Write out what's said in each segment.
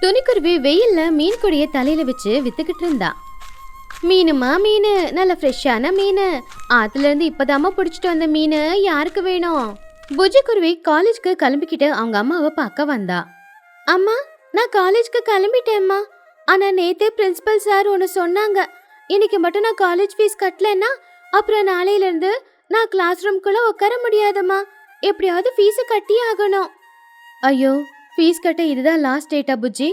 துணிக்குருவி வெயில்ல மீன் கொடிய தலையில வச்சு வித்துக்கிட்டு இருந்தா. மீனுமா மீன், நல்ல ஃப்ரெஷ்ஷான மீன், ஆத்துல இருந்து இப்பதாமா பிடிச்சிட்டு வந்த மீன், யாருக்கு வேணும்? புஜி குருவி காலேஜ்க்கு கிளம்பிக்கிட்டு அவங்க அம்மாவை பார்க்க வந்தா. அம்மா, நான் காலேஜ்க்கு கிளம்பிட்டேம்மா. ஆனா நேத்தே பிரின்சிபல் சார் ஒன்று சொன்னாங்க. இன்னைக்கு மட்டும் நான் காலேஜ் ஃபீஸ் கட்டலன்னா அப்புறம் நாளையில இருந்து நான் கிளாஸ் ரூம்குள்ள உட்கார முடியாதம்மா. எப்படியாவது ஃபீஸை கட்டி ஆகணும். ஐயோ, ஃபீஸ் கட்ட இதுதான் லாஸ்ட் டேட்டா புஜ்ஜி?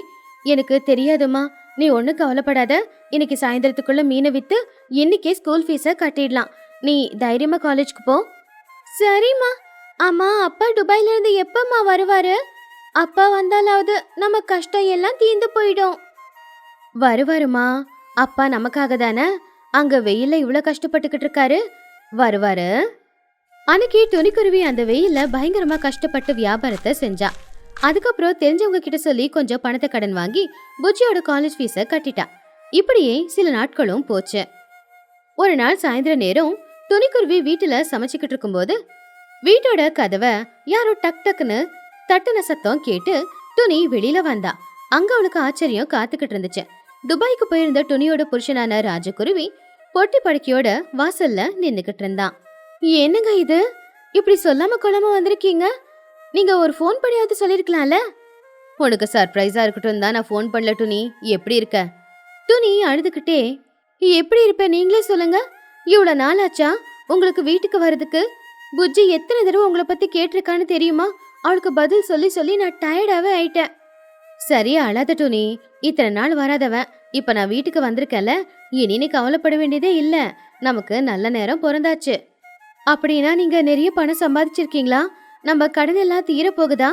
எனக்கு தெரியாதுமா. நீ ஒன்றும் கவலைப்படாத. இன்னைக்கு சாயந்தரத்துக்குள்ள மீனை வித்து இன்னைக்கே ஸ்கூல் ஃபீஸை கட்டிடலாம். நீ தைரியமா காலேஜ்க்கு போ. சரிம்மா. அம்மா, அப்பா துபாயில இருந்து எப்பம்மா வருவாரு? அப்பா வந்தாலாவது நம்ம கஷ்டம் எல்லாம் தீர்ந்து போயிடும். வருவாருமா. அப்பா நமக்காக தானே அங்க வெயில்ல இவ்வளவு கஷ்டப்பட்டுக்கிட்டு இருக்காரு. வருவாரு. அன்னைக்கு துணிக்குருவி அந்த வெயில்ல பயங்கரமா கஷ்டப்பட்டு வியாபாரத்தை செஞ்சா. அதுக்கப்புறம் தெரிஞ்சவங்க கிட்ட சொல்லி கொஞ்சம் பணத்தை கடன் வாங்கி புஜ்ஜியோட காலேஜ் ஃபீஸை கட்டிட்டா. இப்படியே சில நாட்களும் போச்சு. ஒரு நாள் சாயந்தர நேரம் துணிக்குருவி வீட்டுல சமைச்சுக்கிட்டு இருக்கும்போது வீட்டோட கதவை யாரோ டக் டக்குன்னு தட்டுன சத்தம் கேட்டு துணி வெளியில வந்தா. அங்க அவளுக்கு ஆச்சரியம் காத்துக்கிட்டு இருந்துச்சு. துபாய்க்கு போயிருந்த துணியோட புருஷனான ராஜகுருவி பொட்டி படுக்கையோட வாசல்ல நின்னுக்கிட்டு இருந்தான். என்னங்க இது, இப்படி சொல்லாம கொள்ளாம வந்திருக்கீங்க? நீங்க ஒரு ஃபோன் பண்ணியாவது சொல்லிருக்கலாம்ல. உனக்கு சர்ப்ரைஸா இருக்கட்டும் தான் நான் ஃபோன் பண்ணல. துணி, எப்படி இருக்க? துணி அழுதுகிட்டே, எப்படி இருப்ப நீங்களே சொல்லுங்க. இவ்வளவு நாள் ஆச்சா உங்களுக்கு வீட்டுக்கு வர்றதுக்கு? புஜ்ஜி எத்தனை தடவை உங்களை பத்தி கேட்டிருக்கான்னு தெரியுமா? அவளுக்கு பதில் சொல்லி சொல்லி நான் டயர்டாவே ஆயிட்டேன். சரியா அழாத துணி. இத்தனை நாள் வராதவன் இப்ப நான் வீட்டுக்கு வந்திருக்கேன்ல, இனி நீ கவலைப்பட வேண்டியதே இல்ல. நமக்கு நல்ல நேரம் பிறந்தாச்சு. அப்படின்னா நீங்க நிறைய பணம் சம்பாதிச்சிருக்கீங்களா? நம்ம கடன் எல்லாம் தீர போகுதா?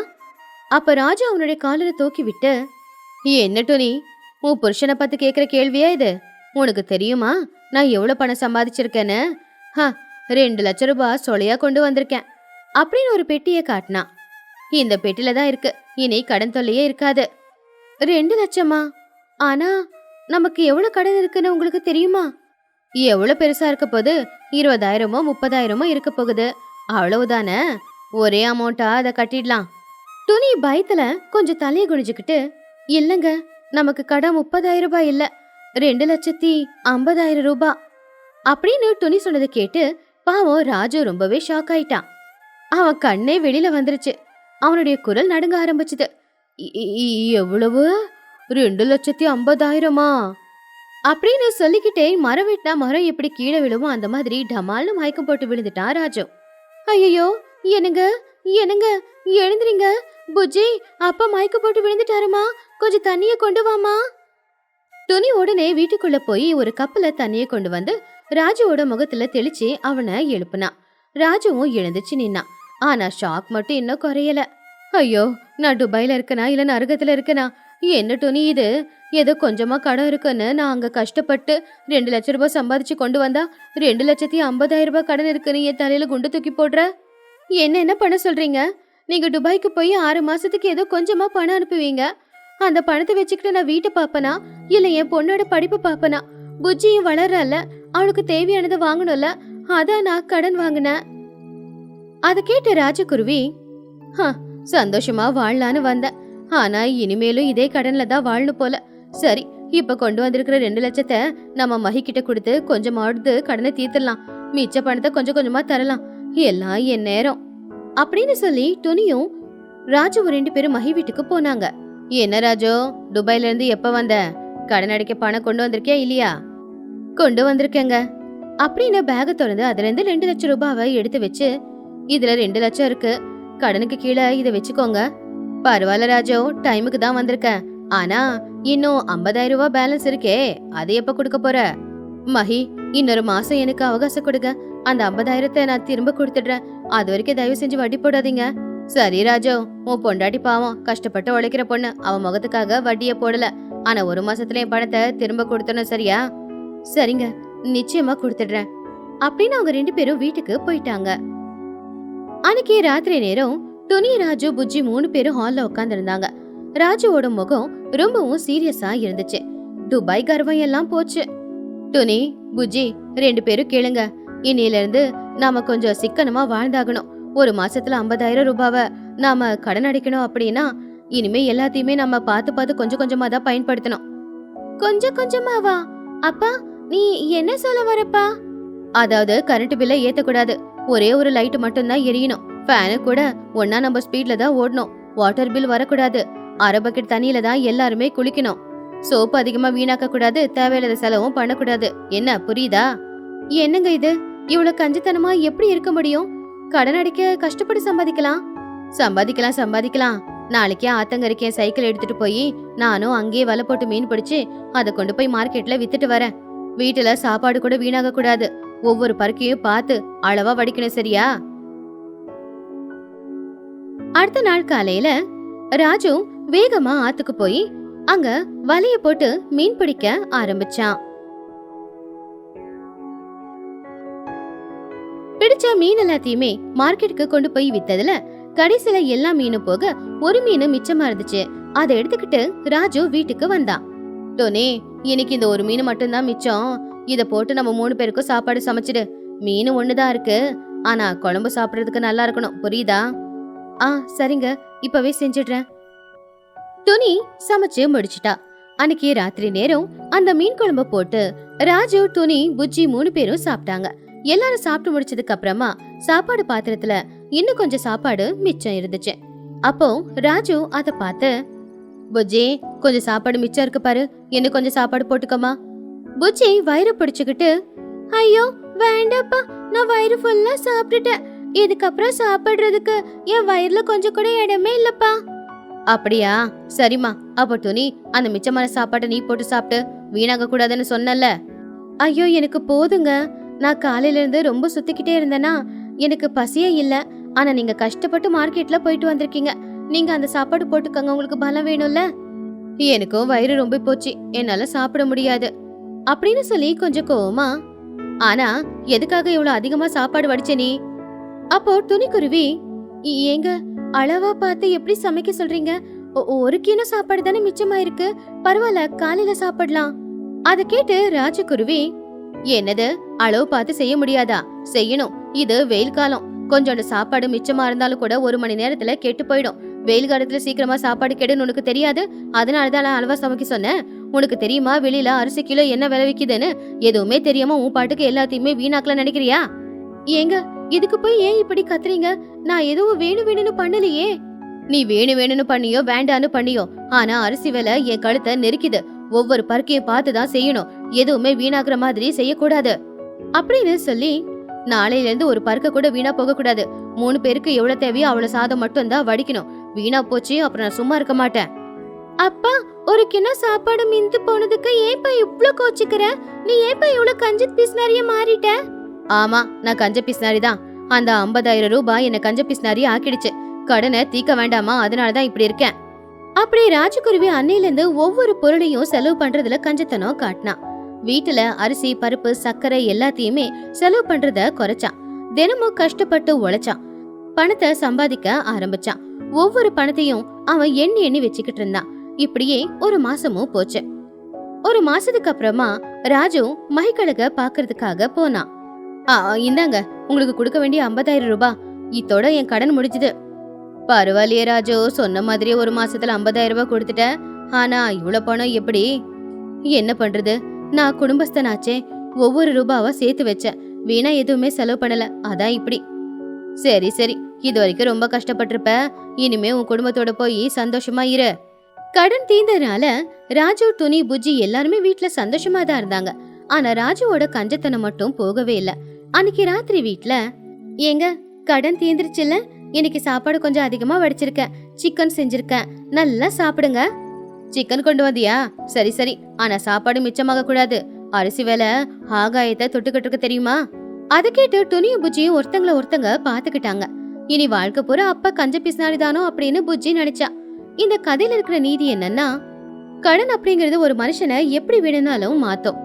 அப்ப ராஜா அவனுடைய காலரை தூக்கி விட்டு, என்ன துணி, உன் புருஷனை பத்தி கேக்குற கேள்வியா இது? உனக்கு தெரியுமா நான் எவ்வளவு பணம் சம்பாதிச்சிருக்கேன்னு? 2 லட்சம் ரூபாய் சொலையா கொண்டு வந்திருக்கேன் அப்படின்னு ஒரு பெட்டியை காட்டினா. இந்த பெட்டில தான் இருக்கு, இனி கடன் தொல்லையே இருக்காது. 2 லட்சமா? ஆனா நமக்கு எவ்வளவு கடன் இருக்குன்னு உங்களுக்கு தெரியுமா? எவ்வளவு பெருசா இருக்க போகுது? 20,000மோ 30,000மோ இருக்க போகுது, அவ்வளவுதானே. ஒரே அமௌண்டா அதை கட்டிடலாம். துணி பயத்துல கொஞ்சம் தலையை குனிஞ்சுக்கிட்டு, இல்லங்க, நமக்கு கடன் 30,000 ரூபாய் இல்ல, 2,50,000 ரூபாய் அப்படின்னு துணி சொன்னதை கேட்டு பாவம் ராஜு ரொம்பவே ஷாக் ஆயிட்டான். அவன் கண்ணே வெளியில வந்துருச்சு. அவனுடைய குரல் நடுங்க ஆரம்பிச்சுது. எவ்வளவு? 2,50,000மா? அப்படின்னு சொல்லிக்கிட்டே மரம் வெட்டினா மரம் எப்படி கீழே விழுமோ அந்த மாதிரி டமால்னு மயக்கம் போட்டு விழுந்துட்டான் ராஜு. ஐயோ, என்னங்க என்னங்க, எழுந்துறீங்க. புஜ்ஜி, அப்பா மயக்கம் போட்டு விழுந்துட்டாருமா, கொஞ்சம் தண்ணிய கொண்டு வாமா. துணி உடனே வீட்டுக்குள்ள போய் ஒரு கப்புல தண்ணிய கொண்டு வந்து ராஜுவோட முகத்துல தெளிச்சு அவனை எழுப்புனா. ராஜுவும் எழுந்துச்சு நின்னான். ஆனா ஷாக் மட்டும் இன்னும் குறையல. ஐயோ, நான் துபாயில இருக்கனா இல்ல நரகத்துல இருக்கனா? என்ன துணி இது? ஏதோ கொஞ்சமா கடன் இருக்குன்னு நான் அங்க கஷ்டப்பட்டு 2 லட்சம் ரூபாய் சம்பாதிச்சு கொண்டு வந்தா 2,50,000 ரூபாய் கடன் இருக்குன்னு என் தலையில குண்டு தூக்கி போடுற. என்ன பண்ண சொல்றீங்க? நீங்க துபாய்க்கு போய் 6 மாசத்துக்கு ஏதோ கொஞ்சமா பணம் அனுப்புவீங்க. அந்த பணத்தை வச்சுக்கிட்டு நான் வீட்டை பாப்பனா இல்ல என் பொண்ணோட படிப்பு பாப்பனா? புஜ்ஜியும் வளர்றல, அவளுக்கு தேவையானதை வாங்கணும்ல, அதான் நான் கடன் வாங்கினேன். அதை கேட்ட ராஜகுருவி, சந்தோஷமா வாழலான்னு வந்தேன். ஆனா இனிமேலும் இதே கடன்ல தான் வாழணும் போல. சரி, இப்ப கொண்டு வந்திருக்கிற 2 லட்சத்தை நம்ம மகி கிட்ட கொடுத்து கொஞ்சமாவது கடனை தீர்த்திடலாம். மிச்ச பணத்தை கொஞ்சம் கொஞ்சமா தரலாம். எல்லாம் என் நேரம் அப்படின்னு சொல்லி துணியும் ராஜுவும் 2 பேரும் மகி வீட்டுக்கு போனாங்க. என்ன ராஜு, துபாயில இருந்து எப்ப வந்த? கடன் அடைக்க பணம் கொண்டு வந்திருக்கியா இல்லையா? கொண்டு வந்திருக்கேங்க அப்படின்னு பேக திறந்து அதுல இருந்து 2 லட்சம் ரூபாவை எடுத்து வச்சு, இதுல 2 லட்சம் இருக்கு, கடனுக்கு கீழே இதை வச்சுக்கோங்க. பரவாயில்ல ராஜு, டைமுக்கு தான் வந்திருக்கேன். ஆனா இன்னும் 50,000 ரூபாய் பேலன்ஸ் இருக்கே, அதை எப்ப கொடுக்க போற? மகி, இன்னொரு மாசம் எனக்கு அவகாசம் கொடுங்க. அந்த 50,000த்தை நான் திரும்ப கொடுத்துடுறேன். அது வரைக்கும் தயவு செஞ்சு வட்டி போடாதீங்க. சரி ராஜு, உன் பொண்டாட்டி பாவம், கஷ்டப்பட்டு உழைக்கிற பொண்ணு, அவன் முகத்துக்காக வட்டியை போடல. ஆனா 1 மாசத்துல என் பணத்தை திரும்ப கொடுத்தணும், சரியா? சரிங்க, நிச்சயமா கொடுத்துடுறேன் அப்படின்னு அவங்க 2 பேரும் வீட்டுக்கு போயிட்டாங்க. அன்னைக்கு ராத்திரி நேரம் துணி, ராஜு, புஜ்ஜி 3 பேரும் ஹால்ல உட்கார்ந்து இருந்தாங்க. ராஜுவோட முகம் ரொம்பவும் சீரியஸா இருந்துச்சு. துபாய் கர்வம் எல்லாம் போச்சு. துணி, புஜ்ஜி 2 பேரும் கேளுங்க. இன்னையில இருந்து நாம கொஞ்சம் சிக்கனமா வாழ்ந்தாகணும். 1 மாசத்துல 50,000 ரூபாவை நாம கடன் அடைக்கணும். அப்படின்னா இனிமே எல்லாத்தையுமே நம்ம பார்த்து பார்த்து கொஞ்சம் கொஞ்சமா தான் பயன்படுத்தணும். கொஞ்சம் கொஞ்சமாவா? அப்பா நீ என்ன சொல்ல வரப்பா? அதாவது கரண்ட் பில்ல ஏத்தக்கூடாது. ஒரே ஒரு லைட் மட்டும் தான் எரியணும். ஃபேனு கூட ஒன்னா நம்ம ஸ்பீட்ல தான் ஓடணும். வாட்டர் பில் வரக்கூடாது. அரை பக்கெட் தண்ணியில தான் எல்லாருமே குளிக்கணும். சோப்பு அதிகமா வீணாக்க கூடாது. தேவையில்லாத செலவும் பண்ணக்கூடாது. என்ன புரியுதா? என்னங்க இது? இவ்வளவு கஞ்சித்தனமா எப்படி இருக்க முடியும்? கடன் அடிக்க கஷ்டப்பட்டு சம்பாதிக்கலாம். சம்பாதிக்கலாம். நாளைக்கே ஆத்தங்கரைக்கே சைக்கிள் எடுத்துட்டு போய் நானும் அங்கேயே வலை போட்டு மீன் பிடிச்சு அதை கொண்டு போய் மார்க்கெட்ல வித்துட்டு வரேன். வீட்டுல சாப்பாடு கூட வீணாக கூடாது. ஒவ்வொரு பருக்கையும் பார்த்து அளவா வடிக்கணும், சரியா? அடுத்த நாள் காலையில ராஜு வேகமா ஆத்துக்கு போய் அங்க வலைய போட்டு மீன் பிடிக்க ஆரம்பிச்சான். பிடிச்ச மீன் எல்லாத்தையுமே மார்க்கெட்டுக்கு கொண்டு போய் வித்ததுல கடைசியில எல்லா மீனும் போக ஒரு மீன் மிச்சமா இருந்துச்சு. அதை எடுத்துக்கிட்டு ராஜு வீட்டுக்கு வந்தான். டோனி, இன்னைக்கு இந்த ஒரு மீன் மட்டும்தான் மிச்சம். இத போட்டு நம்ம 3 பேருக்கும் சாப்பாடு சமைச்சிடு. மீன் ஒண்ணுதான் இருக்கு, ஆனா குழம்பு சாப்பிடறதுக்கு நல்லா இருக்கணும், புரியுதா? சரிங்க, இப்பவே செஞ்சிடுறேன். துணி சமைச்சு முடிச்சிட்டா. அன்னைக்கு ராத்திரி நேரம் அந்த மீன் குழம்பு போட்டு ராஜு, துணி, புஜ்ஜி 3 பேரும் சாப்பிட்டாங்க. எல்லாரும் சாப்பிட்டு முடிச்சதுக்கு அப்புறமா சாப்பாடு பாத்திரத்துல இன்னும் கொஞ்சம் சாப்பாடு மிச்சம் இருந்துச்சு. அப்போ ராஜு அத பார்த்து, புஜ்ஜி கொஞ்சம் சாப்பாடு மிச்சம் இருக்கு பாரு, இன்னும் கொஞ்சம் சாப்பாடு போட்டுக்கமா. புஜ்ஜி வயிறு பிடிச்சுக்கிட்டு, ஐயோ வேண்டாப்பா, நான் வயிறு ஃபுல்லா சாப்பிட்டுட்டேன். இதுக்கப்புறம் சாப்பிடுறதுக்கு என் வயிறுல கொஞ்சம் கூட இடமே இல்லப்பா. அப்படியா? சரிம்மா, அப்ப துணி அந்த மிச்சமான சாப்பாட்டை நீ போட்டு சாப்பிட்டு வீணாக கூடாதுன்னு சொன்னல. ஐயோ எனக்கு போதுங்க, நான் காலையில இருந்து ரொம்ப சுத்திக்கிட்டே இருந்தேனா எனக்கு பசியே இல்ல. ஆனா நீங்க கஷ்டப்பட்டு மார்க்கெட்ல போயிட்டு வந்திருக்கீங்க, நீங்க அந்த சாப்பாடு போட்டுக்கங்க, உங்களுக்கு பலம் வேணும்ல. எனக்கும் வயிறு ரொம்ப போச்சு, என்னால சாப்பிட முடியாது அப்படின்னு சொல்லி கொஞ்சம் கோவமா, ஆனா எதுக்காக இவ்வளவு அதிகமா சாப்பாடு வடிச்ச நீ? அப்போ துணிக்குருவி, ஏங்க அளவா பார்த்து எப்படி சமைக்க சொல்றீங்க? ஒரு கிலோ சாப்பாடு தானே மிச்சமாயிருக்கு, பரவாயில்ல காலையில சாப்பிடலாம். அத கேட்டு ராஜகுருவி, என்னது அளவு பார்த்து செய்ய முடியாதா? செய்யணும், இது வெயில் காலம். கொஞ்சோண்டு சாப்பாடு மிச்சமா இருந்தாலும் கூட 1 மணி நேரத்துல கெட்டு போயிடும். வெயில் காலத்துல சீக்கிரமா சாப்பாடு கெடுன்னு உனக்கு தெரியாது, அதனாலதான் நான் அளவா சமைக்க சொன்னேன். உனக்கு தெரியுமா வெளியில அரிசி கிலோ என்ன விலை விக்குதுன்னு? எதுவுமே தெரியாம உன் பாட்டுக்கு எல்லாத்தையுமே வீணாக்கல நினைக்கிறியா? ஏங்க இதுக்கு போய் ஏன் இப்படி கத்துறீங்க? நான் எதுவும் வேணும்னு பண்ணலையே. நீ வேணும்னு பண்ணியோ வேண்டான்னு பண்ணியோ, ஆனா அரிசி விலை என் கழுத்தை நெருக்கிது. ஒவ்வொரு பருக்கையும் பார்த்துதான் செய்யணும், எதுவுமே வீணாக்குற மாதிரி செய்யக்கூடாது அப்படின்னு சொல்லி, நாளையில இருந்து ஒரு பருக்க கூட வீணா போக கூடாது. 3 பேருக்கு எவ்வளவு தேவையோ அவ்வளவு சாதம் மட்டும் தான் வடிக்கணும். வீணா போச்சு அப்புறம் நான் சும்மா இருக்க மாட்டேன். அப்பா, ஒரு கிண்ணம் சாப்பாடு மிந்து போனதுக்கு ஏப்பா இவ்ளோ கோச்சிக்கிற? நீ ஏப்பா இவ்வளவு கஞ்ச பிஸ்னாரியா மாறிட்ட? ஆமா, நான் கஞ்ச பிஸ்னாரி தான். அந்த 50,000 ரூபாய் என்ன கஞ்ச பிஸ்னாரி ஆக்கிடுச்சு. கடனை தீக்க வேண்டாமா, அதனாலதான் இப்படி இருக்கேன். அப்படி ராஜகுருவி அன்னையில இருந்து ஒவ்வொரு பொருளையும் செலவு பண்றதுல கஞ்சத்தனம் காட்டினான். வீட்டுல அரிசி, பருப்பு, சர்க்கரை எல்லாத்தையுமே செலவு பண்றத குறைச்சான். தினமும் கஷ்டப்பட்டு உழைச்சான். பணத்தை சம்பாதிக்க ஆரம்பிச்சான். ஒவ்வொரு பணத்தையும் அவன் எண்ணி எண்ணி வச்சுக்கிட்டு இருந்தான். இப்படியே ஒரு மாசமும் போச்சு. ஒரு மாசத்துக்கு அப்புறமா ராஜு மகிக்கழக பாக்குறதுக்காக போனான். இந்தாங்க, உங்களுக்கு கொடுக்க வேண்டிய 50,000 ரூபாய். இத்தோட என் கடன் முடிஞ்சது. பரவாயில்லையே ராஜு, சொன்ன மாதிரி ஒரு மாசத்துல 50,000 ரூபாய் கொடுத்துட்ட. ஆனா இவ்வளவு பணம் எப்படி? என்ன பண்றது, நான் குடும்பஸ்தனாச்சே, ஒவ்வொரு ரூபாவா சேர்த்து வச்சேன். வீணா எதுவுமே செலவு பண்ணல, அதான் இப்படி. சரி சரி, இது வரைக்கும் ரொம்ப கஷ்டப்பட்டிருப்ப. இனிமே உன் குடும்பத்தோட போய் சந்தோஷமா இரு. கடன் தீர்ந்ததுனால ராஜு, துணி, புஜ்ஜி எல்லாருமே வீட்டுல சந்தோஷமா தான் இருந்தாங்க. ஆனா ராஜுவோட கஞ்சத்தனம் மட்டும் போகவே இல்ல. அன்னைக்கு ராத்திரி வீட்டுல, ஏங்க கடன் தீர்ந்துருச்சுல்ல, இன்னைக்கு சாப்பாடு கொஞ்சம் அதிகமா வடிச்சிருக்கேன், சிக்கன் செஞ்சிருக்கேன், நல்லா சாப்பிடுங்க. சிக்கன் கொண்டு வந்தியா? சரி சரி, ஆனா சாப்பாடு மிச்சமாக கூடாது. அரிசி வேலை ஆகாயத்தை தொட்டுக்கிட்டு இருக்க தெரியுமா? அதை கேட்டு துணியும் புஜ்ஜியும் ஒருத்தங்க பாத்துக்கிட்டாங்க. இனி வாழ்க்கை பூரா அப்பா கஞ்ச பிசினாரிதானோ அப்படின்னு புஜ்ஜி நினைச்சா. இந்த கதையில இருக்கிற நீதி என்னன்னா, கடன் அப்படிங்கறது ஒரு மனுஷனை எப்படி வேணும்னாலும் மாத்தோம்.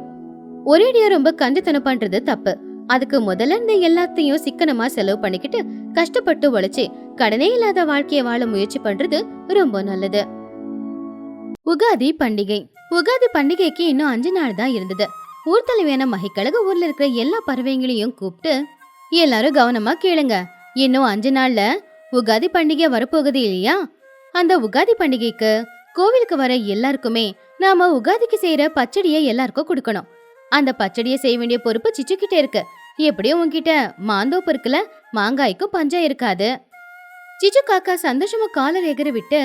ஒரேடியா ரொம்ப கஞ்சத்தனம் பண்றது தப்பு. அதுக்கு முதல்ல இந்த எல்லாத்தையும் சிக்கனமா செலவு பண்ணிக்கிட்டு கஷ்டப்பட்டு உழைச்சி கடனே இல்லாத வாழ்க்கைய வாழ முயற்சி பண்றது ரொம்ப நல்லது. உகாதி பண்டிகை. உகாதி பண்டிகைக்கு இன்னும் 5 நாள் தான் இருந்தது. ஊர் தலைவியான மகிக்கழகு ஊர்ல இருக்கிற எல்லா பறவைங்களையும் கூப்பிட்டு, எல்லாரும் கவனமா கேளுங்க, இன்னும் 5 நாள்ல உகாதி பண்டிகை வரப்போகுது இல்லையா? அந்த உகாதி பண்டிகைக்கு கோவிலுக்கு வர எல்லாருக்குமே நாம உகாதிக்கு செய்யற பச்சடியை எல்லாருக்கும் கொடுக்கணும். அந்த பச்சடியை செய்ய வேண்டிய பொறுப்பு சிச்சு கிட்ட இருக்கு. எப்படியும் உன்கிட்ட மாந்தோப்பு இருக்குல்ல, மாங்காய்க்கும் பஞ்சம் இருக்காது. சிச்சு காக்கா சந்தோஷமா காலர் எகிற விட்டு,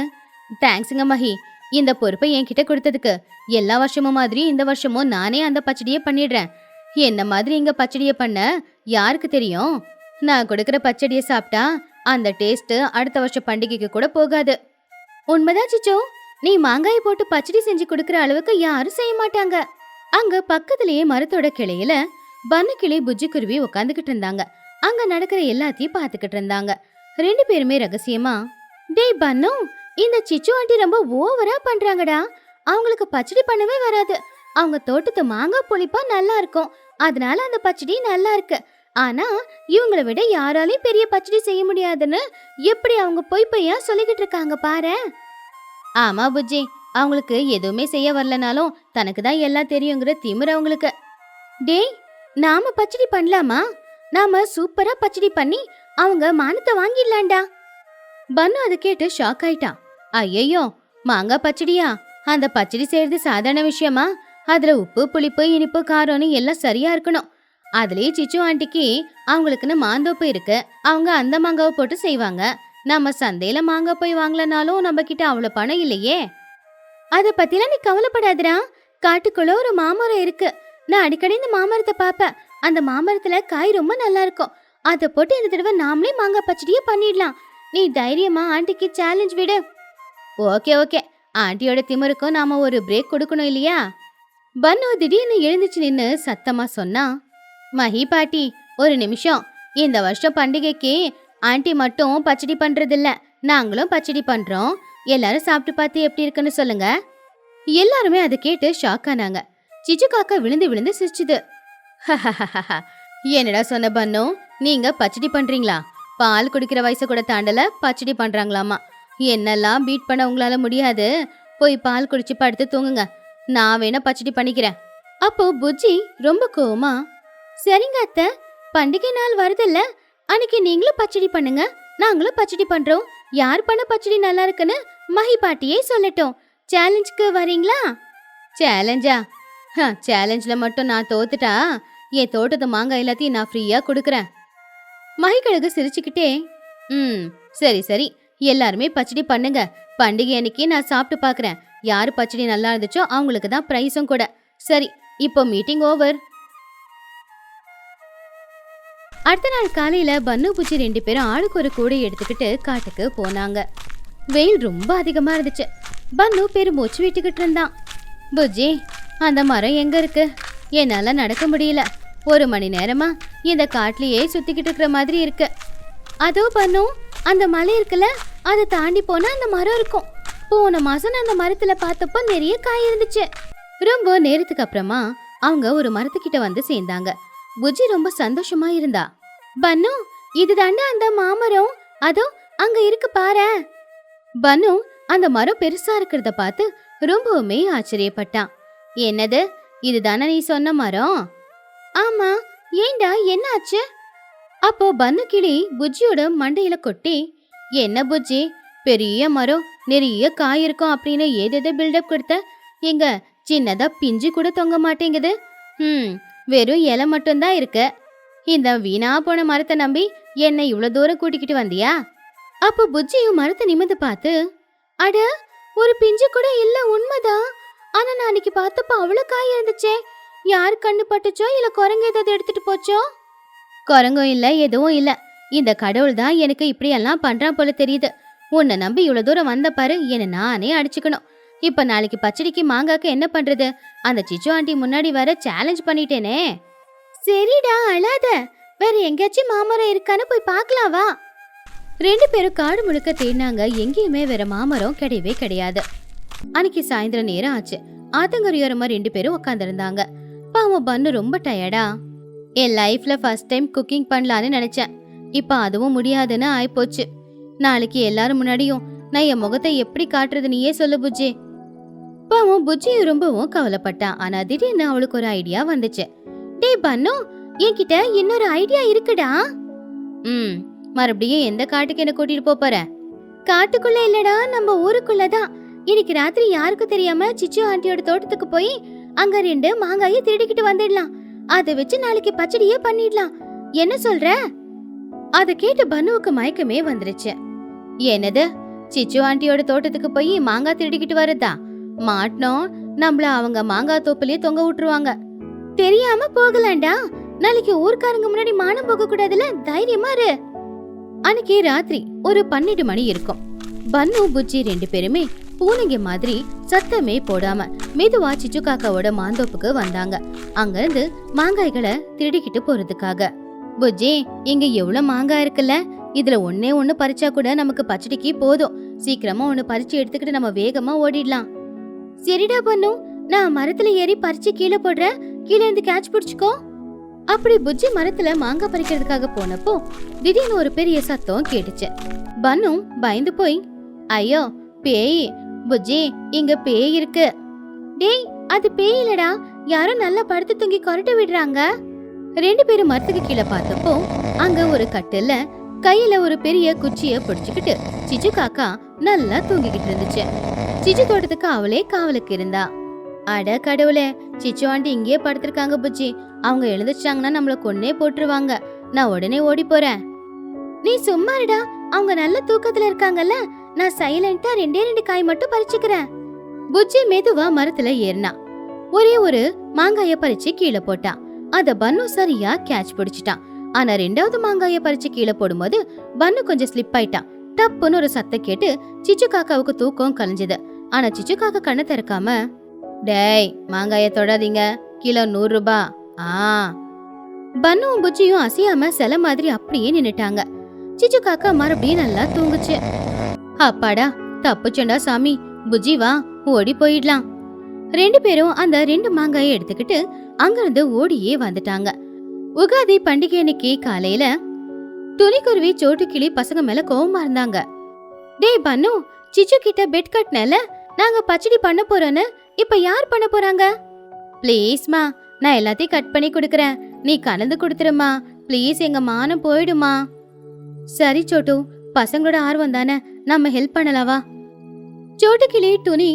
தேங்க்ஸுங்க மஹி, இந்த பொறுப்பை என்கிட்ட கொடுத்ததுக்கு. எல்லா வருஷமும் மாதிரி இந்த வருஷமும் நானே அந்த பச்சடியை பண்ணிடுறேன். என்ன மாதிரி இங்க பச்சடியை பண்ண யாருக்கு தெரியும்? நான் கொடுக்கற பச்சடியை சாப்பிட்டா அந்த டேஸ்ட் அடுத்த வருஷம் பண்டிகைக்கு கூட போகாது. உண்மைதான் சிச்சோ, நீ மாங்காயை போட்டு பச்சடி செஞ்சு கொடுக்கற அளவுக்கு யாரும் செய்ய மாட்டாங்க. அங்க பக்கத்திலேயே மரத்தோட கிளையில பன்னு கிளி புஜ்ஜி குருவி உட்காந்துக்கிட்டு இருந்தாங்க. அங்க நடக்கிற எல்லாத்தையும் பாத்துக்கிட்டு இருந்தாங்க. 2 பேருமே ரகசியமா, டேய் பன்னு, இந்த சிச்சு ஆண்டி ரொம்ப ஓவரா பண்றாங்கடா. அவங்களுக்கு பச்சடி பண்ணவே வராது. அவங்க தோட்டத்து மாங்காய் புளிப்பா நல்லா இருக்கும், அதனால அந்த பச்சடி நல்லா இருக்கு. ஆனா இவங்களை விட யாராலையும் பெரிய பச்சடி செய்ய முடியாதுன்னு எப்படி அவங்க பொய் பொய்யா சொல்லிக்கிட்டு இருக்காங்க பாரு. ஆமா புஜ்ஜி, அவங்களுக்கு எதுவுமே செய்ய வரலனாலும் தனக்கு தான் எல்லாம் தெரியுங்கிற திமிரு அவங்களுக்கு. டேய், நாம பச்சடி பண்ணலாமா? நாம சூப்பரா பச்சடி பண்ணி அவங்க மானத்தை வாங்கிடலாம்டா. பன்னு அதை கேட்டு ஷாக் ஆயிட்டான். ஐயோ, மாங்காய் பச்சடியா? அந்த பச்சடி செய்யறது சாதாரண விஷயமா? அதுல உப்பு புளிப்பு இனிப்பு காரம்னு எல்லாம் சரியா இருக்கணும். அதுலயே சிச்சு ஆண்டிக்கு அவங்களுக்குன்னு மாந்தோப்பு இருக்கு. அவங்க அந்த மாங்காவை போட்டு செய்வாங்க. நம்ம சந்தையில மாங்காய் போய் வாங்கலனாலும் நம்ம கிட்ட அவ்வளவு பணம் இல்லையே. அத பத்திலாம் நீ கவலைப்படாதடா. காட்டுக்குள்ள ஒரு மாமரம் இருக்கு. நான் அடிக்கடி இந்த மாமரத்தை பாப்பேன். அந்த மாமரத்துல காய் ரொம்ப நல்லா இருக்கும். அதை போட்டு இந்த தடவை நாமளே மாங்காய் பச்சடியே பண்ணிடலாம். நீ தைரியமா ஆண்டிக்கு சேலஞ்ச் விடு. ஓகே ஓகே, ஆண்டியோட திமிருக்கும் நாம ஒரு பிரேக் கொடுக்கணும் இல்லையா? பன்னு திடீர்னு எழுந்துச்சு நின்னு சத்தமா சொன்னா, மஹி பாட்டி, ஒரு நிமிஷம். இந்த வருஷம் பண்டிகைக்கு ஆண்டி மட்டும் பச்சடி பண்றதில்ல, நாங்களும் பச்சடி பண்றோம். எல்லாரும் சாப்பிட்டு பார்த்து எப்படி இருக்குன்னு சொல்லுங்க. எல்லாருமே அதை கேட்டு ஷாக் ஆனாங்க. சிச்சு காக்கா விழுந்து விழுந்து சிரிச்சுது. என்னடா சொன்ன பன்னு, நீங்க பச்சடி பண்றீங்களா? பால் குடிக்கிற வயசு கூட தாண்டல பச்சடி பண்றாங்களாமா. என்னெல்லாம் பீட் பண்ண உங்களால முடியாது. போய் பால் குடிச்சு படுத்து தூங்குங்க. நான் வேணா பச்சடி பண்ணிக்கிறேன். அப்போ புஜ்ஜி ரொம்ப கோவமா, சரிங்க அத்தை, பண்டிகை நாள் வருதுல்ல, அன்னைக்கு நீங்களும் பச்சடி பண்ணுங்க, நாங்களும் பச்சடி பண்றோம். யார் பண்ண பச்சடி நல்லா இருக்குன்னு மஹி பாட்டியே சொல்லட்டும். சேலஞ்சுக்கு வரீங்களா? சேலஞ்சா? சேலஞ்சில் மட்டும் நான் தோத்துட்டா என் தோட்டத்து மாங்காய் எல்லாத்தையும் நான் ஃப்ரீயா கொடுக்குறேன். மஹிக்கழகு சிரிச்சுக்கிட்டே, சரி சரி, எல்லாருமே பச்சடி பண்ணுங்க. பண்டிகை அன்னைக்கு நான் சாப்பிட்டு பார்க்குறேன். யாரு பச்சடி நல்லா இருந்துச்சோ அவங்களுக்கு தான் ப்ரைஸும் கூட. சரி, இப்போ மீட்டிங் ஓவர். அடுத்த நாள் காலையில பன்னு பூச்சி 2 பேரும் ஆளுக்கு ஒரு கூடை எடுத்துக்கிட்டு காட்டுக்கு போனாங்க. வெயில் ரொம்ப அதிகமா இருந்துச்சு. பன்னு பெருமூச்சு விட்டுக்கிட்டு இருந்தான். புஜ்ஜி, அந்த மரம் எங்க இருக்கு? என்னால நடக்க முடியல. 1 மணி நேரமா இந்த காட்டுலயே சுத்திக்கிட்டு இருக்கிற மாதிரி இருக்கு. அதோ பன்னு, அந்த மலை இருக்குல்ல, அதை தாண்டி போனா அந்த மரம் இருக்கும். போன மாசம் நான் அந்த மரத்துல பார்த்தப்ப நிறைய காய் இருந்துச்சு. ரொம்ப நேரத்துக்கு அப்புறமா அவங்க ஒரு மரத்துக்கிட்ட வந்து சேர்ந்தாங்க. புஜ்ஜி ரொம்ப சந்தோஷமா இருந்தா. பன்னு, இதுதாண்டா அந்த மாமரம், அதோ அங்க இருக்கு பாரு. பன்னு அந்த மரம் பெருசா இருக்கிறத பார்த்து ரொம்பவுமே ஆச்சரியப்பட்டான். என்னது, இதுதானே நீ சொன்ன மரம்? ஆமா, ஏண்டா என்ன ஆச்சு? அப்போ பன்னு கிளி புஜ்ஜியோட மண்டையில கொட்டி, என்ன புஜ்ஜி, பெரிய மரம், நிறைய காய் இருக்கும் அப்படின்னு ஏதேதோ பில்டப் கொடுத்த, எங்க சின்னதா பிஞ்சு கூட தொங்க மாட்டேங்குது. வெறும் இலை மட்டும்தான் இருக்கு. இந்த வீணா போன மரத்தை நம்பி என்னை இவ்வளவு தூரம் கூட்டிக்கிட்டு வந்தியா? அப்போ புஜ்ஜியும் மரத்தை நிமிந்து பார்த்து, அட, ஒரு பிஞ்சு கூட இல்ல, உண்மைதான். ஆனா நான் அன்னைக்கு பார்த்தப்ப அவ்வளவு காய் இருந்துச்சே. யாரு கண்ணு பட்டுச்சோ இல்ல குரங்கு ஏதாவது எடுத்துட்டு போச்சோ? குரங்கும் இல்ல, எதுவும் இல்ல. இந்த கடவுள் தான் எனக்கு இப்படி எல்லாம் பண்றான் போல தெரியுது. உன்னை நம்பி இவ்வளவு தூரம் வந்த பாரு, என்ன நானே அடிச்சுக்கணும். இப்ப நாளைக்கு பச்சடிக்கு மாங்காக்கு என்ன பண்றது? அந்த சிச்சு ஆண்டி முன்னாடி வர சேலஞ்ச் பண்ணிட்டேனே. சரிடா, அழாத. வேற எங்கேயாச்சும் மாமரம் இருக்கான்னு போய் பார்க்கலாம் வா. 2 பேரும் காடு முழுக்க தேடினாங்க. எங்கேயுமே வேற மாமரம் கிடையவே கிடையாது. அன்னைக்கு சாயந்தரம் நேரம் ஆச்சு. ஆத்தங்கரையோரமா 2 பேரும் உட்காந்துருந்தாங்க. பாவம் பன்னு ரொம்ப டயர்டா, என் லைஃப்ல ஃபர்ஸ்ட் டைம் குக்கிங் பண்ணலான்னு நினைச்சேன். இப்ப அதுவும் முடியாதுன்னு ஆயிப்போச்சு. நாளைக்கு எல்லாரும் முன்னாடியும் நான் என் முகத்தை எப்படி காட்டுறது, நீயே சொல்லு புஜ்ஜி. பாவம் புஜ்ஜியும் ரொம்பவும் கவலைப்பட்டான். ஆனா திடீர்னு அவளுக்கு ஒரு ஐடியா வந்துச்சு. டேய் பன்னு, என்கிட்ட இன்னொரு ஐடியா இருக்குடா. மறுபடியும் எந்த காட்டுக்கு என்ன கூட்டிட்டு போற? காட்டுக்குள்ள இல்லடா, நம்ம ஊருக்குள்ளதான். இன்னைக்கு ராத்திரி யாருக்கும் தெரியாம சிச்சு ஆண்டியோட தோட்டத்துக்கு போய் அங்க 2 மாங்காயை திருடிக்கிட்டு வந்துடலாம். அதை வச்சு நாளைக்கு பச்சடியே பண்ணிடலாம். என்ன சொல்ற? அத கேட்டு பன்னுவுக்கு மயக்கமே வந்துருச்சு. என்னது, சிச்சு ஆண்டியோட தோட்டத்துக்கு போய் மாங்காய் திருடிக்கிட்டு வரதா? மாட்டோம், நம்மள அவங்க மாங்காய் தோப்புலயே தொங்க விட்டுருவாங்க. தெரியாம போகலாண்டா, நாளைக்கு ஊர்க்காரங்க முன்னாடி மானம் போக கூடாதுல, தைரியமா இரு. அன்னைக்கு ராத்திரி ஒரு 12 மணி இருக்கும். பன்னு புஜ்ஜி 2 பேருமே பூனைங்க மாதிரி சத்தமே போடாம மெதுவா சிச்சு காக்காவோட மாந்தோப்புக்கு வந்தாங்க. அங்க இருந்து மாங்காய்களை திருடிக்கிட்டு போறதுக்காக. புஜ்ஜி, இங்க எவ்வளவு மாங்காய் இருக்குல்ல, இதுல ஒன்னே ஒண்ணு பறிச்சா கூட நமக்கு பச்சடிக்கு போதும். சீக்கிரமா ஒண்ணு பறிச்சு எடுத்துக்கிட்டு நம்ம வேகமா ஓடிடலாம். சரிடா பன்னு, நான் மரத்துல ஏறி பறிச்சு கீழே போடுறேன், கீழே இருந்து கேட்ச் பிடிச்சுக்கோ. அப்படி புஜ்ஜி மரத்துல மாங்காய் பறிக்கிறதுக்காக போனப்போ திடீர்னு ஒரு பெரிய சத்தம் கேட்டுச்சு. பன்னு பயந்து போய், ஐயோ பேய், புஜ்ஜி இங்க பேய் இருக்கு. டேய், அது பேய் இல்லடா, யாரும் நல்லா படுத்து தூங்கி கொரட்டை விடுறாங்க. 2 பேரும் மரத்துக்கு கீழே பார்த்தப்போ அங்க ஒரு கட்டில கையில ஒரு பெரிய குச்சிய பிடிச்சுக்கிட்டு சிச்சு காக்கா நல்லா தூங்கிக்கிட்டு இருந்துச்சு. சிச்சு தோட்டத்துக்கு அவளே காவலுக்கு இருந்தா. அட கடவுளே, சிச்சு ஆண்டி இங்கேயே படுத்திருக்காங்க புஜ்ஜி. அவங்க எழுந்துச்சாங்கன்னா நம்மள கொன்னே போட்டுருவாங்க. நான் உடனே ஓடி போறேன். நீ சும்மா இருடா, அவங்க நல்ல தூக்கத்துல இருக்காங்கல்ல. நான் சைலண்டா 2 காய் மட்டும் பறிச்சுக்கிறேன். புஜ்ஜி மெதுவா மரத்துல ஏறினா. ஒரே ஒரு மாங்காய பறிச்சு கீழே போட்டான். அத பன்னு சரியா கேட்ச் பிடிச்சிட்டான். ஆனா 2வது மாங்காய பறிச்சு கீழே போடும்போது பன்னு கொஞ்சம் ஸ்லிப் ஆயிட்டான். டப்புன்னு ஒரு சத்தம் கேட்டு சிச்சு காக்காவுக்கு தூக்கம் கலைஞ்சது. ஆனா சிச்சு காக்கா கண்ணை திறக்காம, டேய் மாங்காய தொடாதீங்க, கிலோ 100 ரூபாய். பன்னுவும் புஜ்ஜியும் அசையாம சில மாதிரி அப்படியே நின்னுட்டாங்க. சிச்சு காக்கா மறுபடியும் நல்லா தூங்குச்சு. அப்பாடா, தப்புச்சண்டா சாமி, புஜ்ஜி வா, ஓடி போயிடலாம். 2 பேரும் அந்த 2 மாங்காயை எடுத்துக்கிட்டு அங்கிருந்து ஓடியே வந்துட்டாங்க. உகாதி பண்டிகை அன்னைக்கு காலையில துணிக்குருவி சோட்டுக்கிளி பசங்க மேல கோவமா இருந்தாங்க. டேய் பன்னு, சிச்சு கிட்ட பெட் கட்டினல, நாங்க பச்சடி பண்ண போறோன்னு இப்ப யார் பண்ண போறாங்க? ப்ளீஸ்மா, நான் எல்லாத்தையும் கட் பண்ணி கொடுக்கறேன், நீ கலந்து கொடுத்துருமா ப்ளீஸ், எங்க மானம் போயிடுமா. சரி சோட்டு, பசங்களோட ஆர்வம் தானே, நம்ம ஹெல்ப் பண்ணலாவா? சோட்டுக்கிளி, துணி,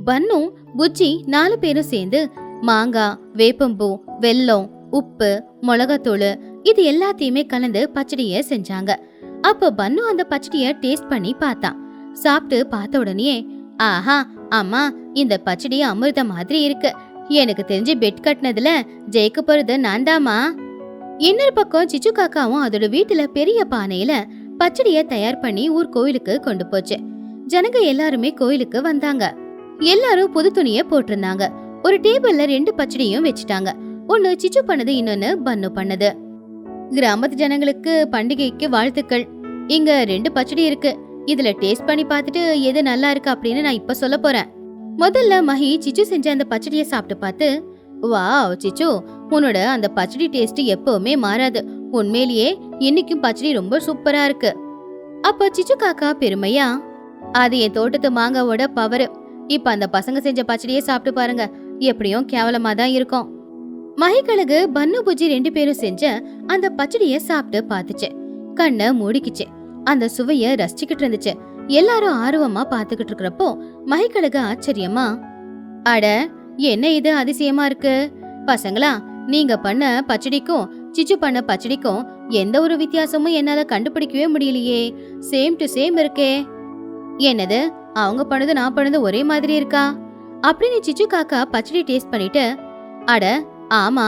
பன்னு, புஜ்ஜி 4 பேரும் சேர்ந்து மாங்காய், வேப்பம்பூ, வெல்லம், உப்பு, மிளகாத்தூள் இது எல்லாத்தையுமே கலந்து பச்சடிய செஞ்சாங்க. அப்போ பன்னு அந்த பச்சடிய டேஸ்ட் பண்ணி பார்த்தான். சாப்பிட்டு பார்த்த உடனே, ஆஹா அம்மா, இந்த பச்சடி அமிர்த மாதிரி இருக்கு. எனக்கு தெரிஞ்சு பெட் கட்டினதுல ஜெயிக்க போறது நான் தாமா. இன்னொரு பக்கம் சிச்சு காக்காவும் அதோட வீட்டுல பெரிய பானையில பச்சடிய தயார் பண்ணி ஊர் கோயிலுக்கு கொண்டு போச்சு. ஜனங்க எல்லாருமே கோயிலுக்கு வந்தாங்க. எல்லாரும் புது துணிய போட்டிருந்தாங்க. ஒரு டேபிள்ல 2 பச்சடியும் வச்சுட்டாங்க. ஒன்னு சிச்சு பண்ணது, இன்னொன்னு பன்னு பண்ணது. கிராமத்து ஜனங்களுக்கு பண்டிகைக்கு வாழ்த்துக்கள். இங்க 2 பச்சடி இருக்கு, இதுல டேஸ்ட் பண்ணி பார்த்துட்டு எது நல்லா இருக்கு அப்படின்னு நான் இப்ப சொல்ல போறேன். முதல்ல மஹி சிச்சு செஞ்ச அந்த பச்சடியை சாப்பிட்டு பார்த்து, வாவ் சிச்சு, உன்னோட அந்த பச்சடி டேஸ்ட் எப்பவுமே மாறாது. உண்மையிலேயே இன்னைக்கும் பச்சடி ரொம்ப சூப்பரா இருக்கு. அப்ப சிச்சு காக்கா பெருமையா, அது என் தோட்டத்து மாங்காவோட பவர். இப்ப அந்த பசங்க செஞ்ச பச்சடியை சாப்பிட்டு பாருங்க, எப்படியும் கேவலமா தான் இருக்கும். மஹிக்கழகு பன்னு புஜ்ஜி 2 பேரும் செஞ்ச அந்த பச்சடிய சாப்பிட்டு பார்த்துச்சு. கண்ணை மூடிக்குச்சு. அந்த சுவைய ரசிச்சுக்கிட்டு இருந்துச்சு. எல்லாரும் ஆர்வமா பாத்துக்கிட்டு இருக்கிறப்போ மஹிக்கழகு ஆச்சரியமா, அட என்ன இது அதிசயமா இருக்கு பசங்களா, நீங்க பண்ண பச்சடிக்கும் சிச்சு பண்ண பச்சடிக்கும் எந்த ஒரு வித்தியாசமும் என்னால கண்டுபிடிக்கவே முடியலையே, சேம் டு சேம் இருக்கே. என்னது, அவங்க பண்ணது நான் பண்ணது ஒரே மாதிரி இருக்கா அப்படின்னு சிச்சு காக்கா பச்சடி டேஸ்ட் பண்ணிட்டு, அட ஆமா,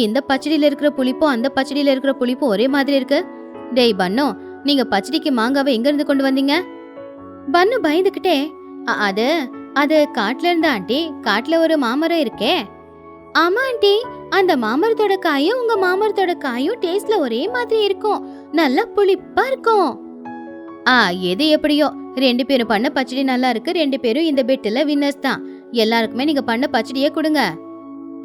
இந்த பச்சடியில இருக்கிற புளிப்பும் அந்த பச்சடியில இருக்கிற புளிப்பும் ஒரே மாதிரி இருக்கு. டேய் பன்னு, நீங்க பச்சடிக்கு மாங்காவை எங்க இருந்து கொண்டு வந்தீங்க? பன்னு பயந்துகிட்டே, அது அது காட்டுல இருந்தா ஆண்டி, காட்டுல ஒரு மாமரம் இருக்கே. ஆமா ஆண்டி, அந்த மாமரத்தோட காயும் உங்க மாமரத்தோட காயும் டேஸ்ட்ல ஒரே மாதிரி இருக்கும், நல்லா புளிப்பா இருக்கும். எது எப்படியோ 2 பேரும் பண்ண பச்சடி நல்லா இருக்கு. 2 பேரும் இந்த பெட்ல வின்னர்ஸ் தான். எல்லாருக்குமே நீங்க பண்ண பச்சடியே கொடுங்க.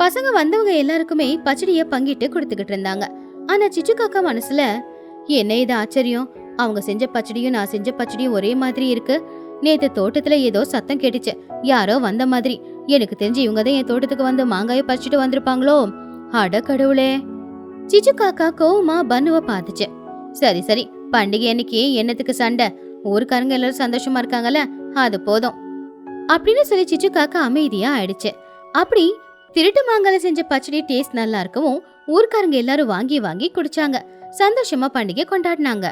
பசங்க வந்தவங்க எல்லாருக்குமே பச்சடிய பங்கிட்டு கொடுத்துக்கிட்டு இருந்தாங்க. ஆனா சிச்சு காக்கா மனசுல, என்ன இது ஆச்சரியம், அவங்க செஞ்ச பச்சடியும் நான் செஞ்ச பச்சடியும் ஒரே மாதிரி இருக்கு. நேத்து தோட்டத்துல ஏதோ சத்தம் கேட்டுச்சு, யாரோ வந்த மாதிரி. எனக்கு தெரிஞ்சு இவங்க தான் என் தோட்டத்துக்கு வந்து மாங்காய பறிச்சுட்டு வந்திருப்பாங்களோ. அட கடவுளே. சிச்சு காக்கா கோவமா பன்னுவ பாத்துச்சு. சரி சரி, பண்டிகை அன்னைக்கு என்னத்துக்கு சண்டை, ஊருக்காரங்க எல்லாரும் சந்தோஷமா இருக்காங்கல்ல, அது போதும் அப்படின்னு சொல்லி சிச்சு காக்கா அமைதியா ஆயிடுச்சு. அப்படி திருட்டு மாங்கால செஞ்ச பச்சடி டேஸ்ட் நல்லா இருக்கவும் ஊர்க்காரங்க எல்லாரும் வாங்கி வாங்கி குடிச்சாங்க. சந்தோஷமா பண்டிகை கொண்டாடினாங்க.